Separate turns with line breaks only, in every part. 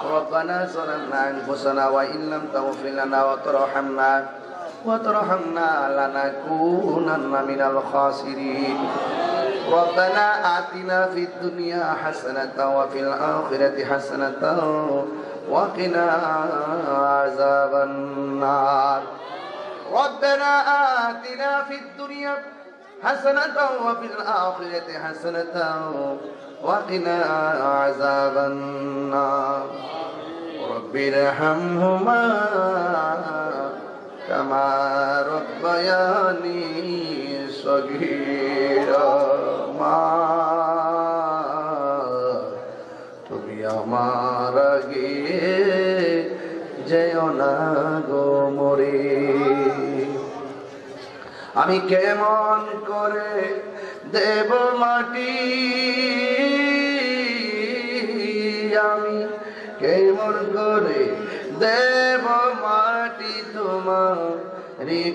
ربنا ظلمنا أنفسنا وإن لم تغفر لنا وترحمنا لنكونن من الخاسرين ربنا آتنا في الدنيا حسنة وفي الآخرة حسنة وقنا عذاب النار ربنا آتنا في الدنيا حسنة وفي الآخرة حسنة وقنا عذاب النار رب ارحمهما كما ربياني صغيرا তুমি আমার আগে যেও না গো মরে আমি কেমন করে দেব মাটি আমি কেমন করে দেব মাটি তোমার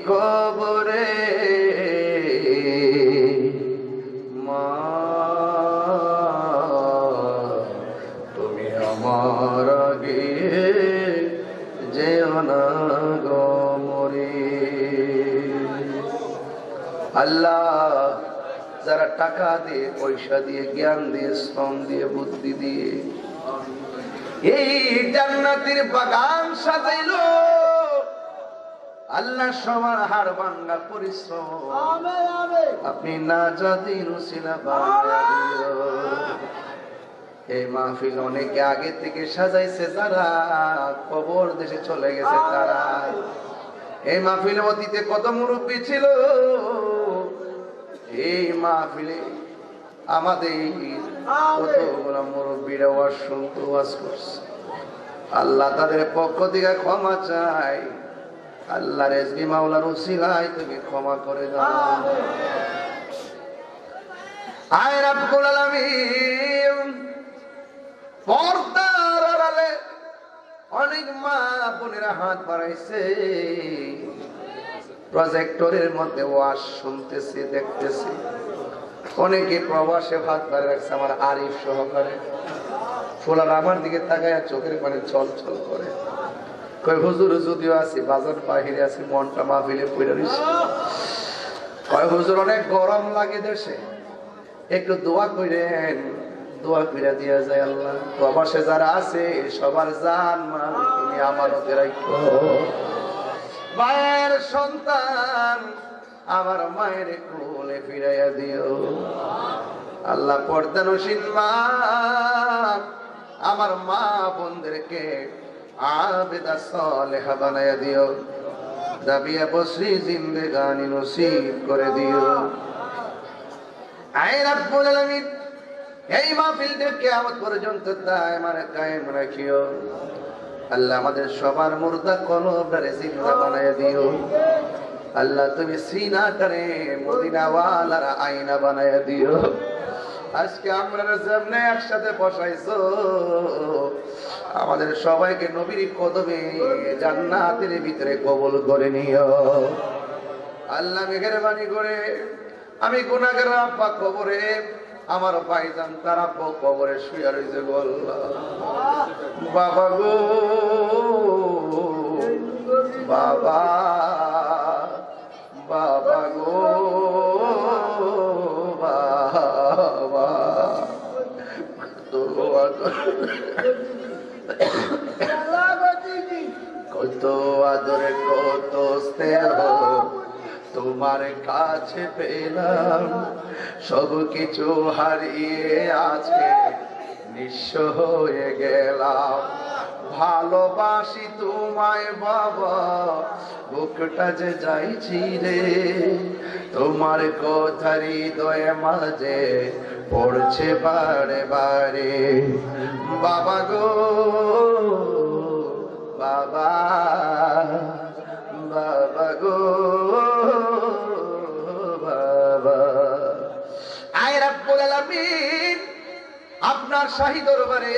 কবরে মা তুমি আমার আগে যেও না গো মরে আল্লাহ যারা টাকা দিয়ে পয়সা দিয়ে জ্ঞান দিয়ে শ্রম দিয়ে বুদ্ধি দিয়ে এই জান্নাতের বাগান সাজাইলো আল্লাহ সবার হাড় ভাঙা পরিশ্রম আপনি না জাদিন উসিলা বানায়া দিও এই মাহফিল অনেকে আগে থেকে সাজাইছে যারা কবর দেশে চলে গেছে তারা এই মাহফিলে অতীতে কত মুরব্বী ছিল এই মাহফিলে আমাদের কতগুলো মুরব্বীরা ওয়াজ শুনতে ওয়াজ করছে আল্লাহ তাদের পক্ষ থেকে ক্ষমা চাই আল্লাহ রেজবি মাওলার উসিলায় তুমি ক্ষমা করে দাও আয় রব্বুল আলামিন পর্দার আড়ালে অনেক মা বোনেরা হাত বাড়াইছে প্রজেক্টরের মধ্যে ওয়াজ শুনতেছে দেখতেছে অনেকে প্রবাসে হাত বাড়ে রাখছে আমার আরিফ সহকারে ফুলার আমার দিকে তাকায় চোখের পানি চল চল করে কই হুজুর যদিও আছি বাজার বাহিরে আছি মনটা মাহফিলে পড়ে রইছে কয় হুজুর অনেক গরম লাগে দেশে একটু দোয়া করেন দোয়া করে দিয়া যায় আল্লাহ প্রবাসে যারা আছে সবার জান মান তুমি আমানতে রাখো মায়ের সন্তান আমার মায়ের কোলে ফিরাইয়া দিও আল্লাহ পর্দানসীন মা আমার মা বোনদেরকে আবেদা সালেহা বানাইয়া দিও দাবিয়া বসরি জিন্দেগানি নসিব করে দিও আয় রব্বুল আলামিন এই মাহফিলটা কিয়ামত পর্যন্ত কায়েম রাখিও আল্লাহ আমাদের সবার মুর্দা কলবটারে জিন্দা বানাইয়া দিও আল্লাহ তুমি সিনাটারে মদিনাওয়ালার আয়না বানাইয়া দিও আজকে আমরা সামনে একসাথে বসাইছো আমাদের সবাইকে নবীর কদমে জান্নাতের ভিতরে কবুল করে নিও আল্লাহ মেহেরবানি করে আমি গুনাহগার আব্বা কবরে আমার ভাইজান তারা কবরে শুয়ে রয়েছে গো আল্লাহ বাবা গো বাবা বাবা গো বাবা কত আদরে কত স্নেহ তোমার কাছে পেলাম সব কিছু হারিয়ে আজকে নিঃস্ব হয়ে গেলাম ভালোবাসি তোমায় বাবা বুকটা যে যাইছি রে তোমার কথা হৃদয়ে মাঝে পড়ছে বারে বারে বাবা গো বাবা বাবা গো বাবা আয় রব্বুল আলামিন আপনার শাহী দরবারে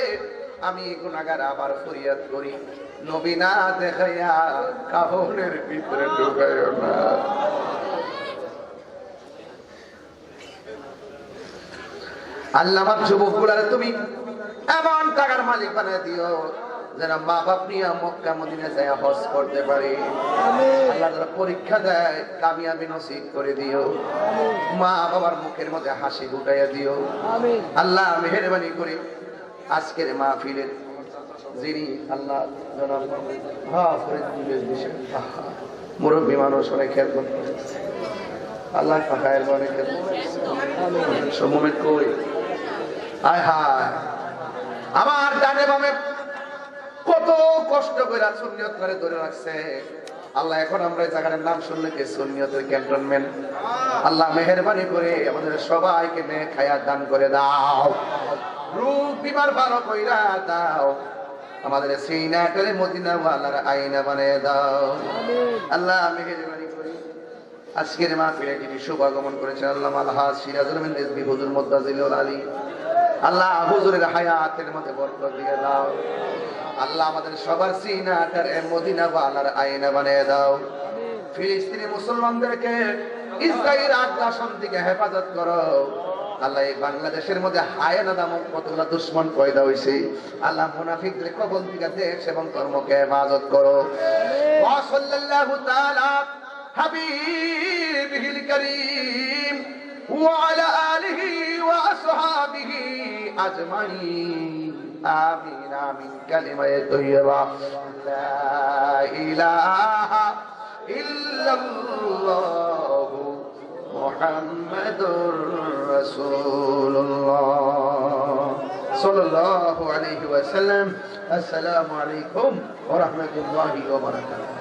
আমি গুনাহগার আবার ফরিয়াদ করি নবী না দেখাইয়া কাফনের ভিতরে ঢুকাইও না আল্লাহ আমার যুবকগুলারে তুমি এমন টাকার মালিক বানায় দিও যেন মা বাপ নিয়ে মক্কা মদিনা যায় হজ করতে পারে। আল্লাহ যারা পরীক্ষা দেয় কামিয়াবি নসিব করে দিও। মা বাবার মুখের মধ্যে হাসি ফুটাইয়া দিও। আল্লাহ মেহেরবানি করে আজকের মাহফিলের যিনি আল্লাহ জনাব মুরব্বী মানুষ অনেক খেয়াল করতে আল্লাহ পাখায়ের অনেক সময় কই আয় হায় আমার ডানে বামে কত কষ্ট করে সুন্নিয়ত করে ধরে রাখছে। আল্লাহ এখন আমরা এই জায়গার নাম শুনলে কি সুন্নিয়তের ক্যান্টনমেন্ট। আল্লাহ মেহেরবানি করে আমাদের সবাইকে নেক হায়াত দান করে দাও, রোগ বিমার ভালো কইরা দাও, আমাদের সিনাটারে মদিনা ওয়ালার আয়না বানিয়ে দাও। আল্লাহ মেহেরবানি করে আজকের মাহফিলে যিনি শুভাগমন করেছেন আল্লামা আলহাজ সিরাজুল আমিন রিজভী হুজুর মুদ্দাজিলুল আলী, আল্লাহ হুজুরের হায়াতের মধ্যে বরকত দিয়ে দাও। আল্লাহ আমাদের সবার সিনাটারে মদিনা ওয়ালার আয়না বানিয়ে দাও। ফিলিস্তিনি মুসলমানদেরকে ইসরাইল আগ্রাসন থেকে হেফাজত করো। আল্লাহ এই বাংলাদেশের মধ্যে হায়ানা নামক কতগুলো দুশ্মন পয়দা হয়েছে, আল্লাহ মুনাফিকদের কবল থেকে দেশ এবং কর্মকে হেফাজত করো। ওয়া সাল্লাল্লাহু তাআলা হাবিবিহিল কারীম ওয়া আলা আলিহি ওয়া আসহাবিহি আজমাইন আমিন আমিন। কালিমায়ে তাইয়্যিবা লা ইলাহা ইল্লাল্লাহু মুহাম্মাদুর রাসূলুল্লাহ সাল্লাল্লাহু আলাইহি ওয়াসাল্লাম। আসসালামু আলাইকুম ওয়া রাহমাতুল্লাহি ওয়া বারাকাতুহু।